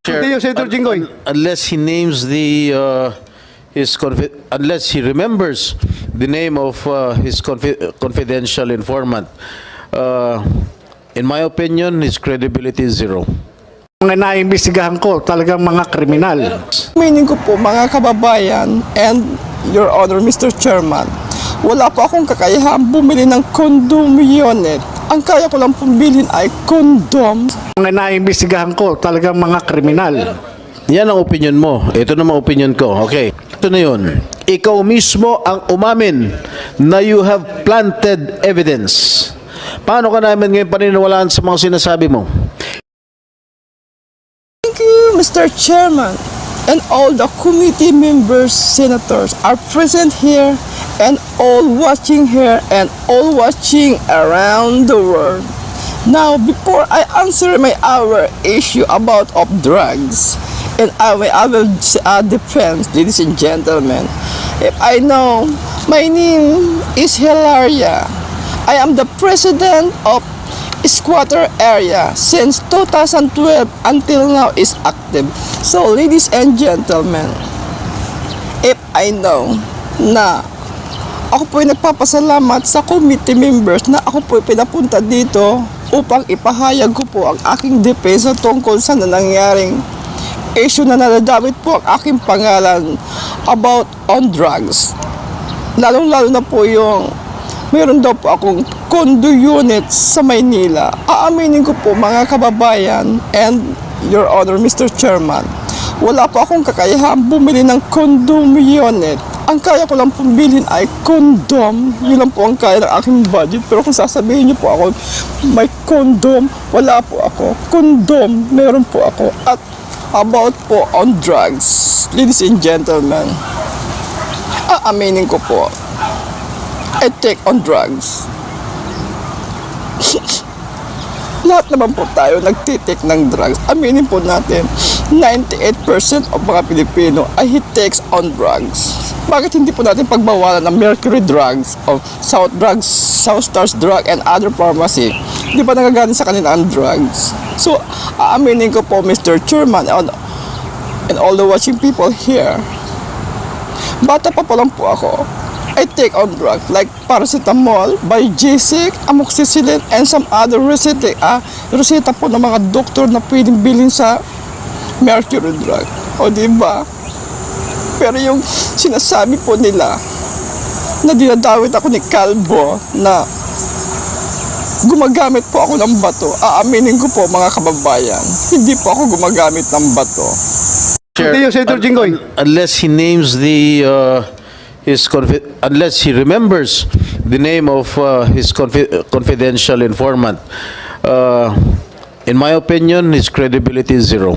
Senator Jinggoy. Unless he names unless he remembers the name of his confidential informant, in my opinion, his credibility is zero. Mga naimbestigahan ko, talagang mga kriminal. Meaning ko po, mga kababayan and Your Honor, Mr. Chairman, wala po akong kakayahan bumili ng condom unit. Ang kaya ko lang pumbilhin ay condom. Mga naimbestigahan ko, talagang mga kriminal. Yan ang opinion mo. Ito naman opinion ko. Okay. Ito na yun. Ikaw mismo ang umamin na you have planted evidence. Paano ka namin ngayon paniniwalaan sa mga sinasabi mo? Thank you, Mr. Chairman. And all the committee members, senators are present here and all watching here and all watching around the world. Now, before I answer our issue about of drugs, and I will defense, ladies and gentlemen, if I know, my name is Hilaria. I am the president of Squatter area since 2012 until now is active. So, ladies and gentlemen, if I know na ako po ay nagpapasalamat sa committee members na ako po ay pinapunta dito upang ipahayag ko po ang aking depensa tungkol sa nangyaring issue na nadadamit po ang aking pangalan about on drugs. Lalong-lalo na po yung mayroon daw po akong condo unit sa Maynila. Aaminin ko po, mga kababayan and Your Honor, Mr. Chairman, wala po akong kakayahan bumili ng condom unit. Ang kaya ko lang pumbilhin ay condom. Yun lang po ang kaya ng aking budget. Pero kung sasabihin niyo po ako, may condom, wala po ako. Condom, meron po ako. At about po on drugs, ladies and gentlemen, aaminin ko po, I take on drugs. Lahat naman po tayo nagtitake ng drugs. Aminin po natin, 98% of mga Pilipino ay takes on drugs. Bakit hindi po natin pagbawalan ng Mercury drugs o South drugs, South Stars drug and other pharmacy? Di ba nagagaling sa kanila ang drugs? So, aaminin ko po, Mr. Chairman and all the watching people here, bata pa lang po ako, I take on drugs like paracetamol, Biogesic, amoxicillin, and some other reseta po ng mga doktor na pwedeng bilhin sa Mercury drug. O diba? Pero yung sinasabi po nila na dinadawit ako ni Calvo na gumagamit po ako ng bato, aaminin ko po, mga kababayan, hindi po ako gumagamit ng bato. Senator Jinggoy. Unless he names unless he remembers the name of his confidential informant, in my opinion, his credibility is zero.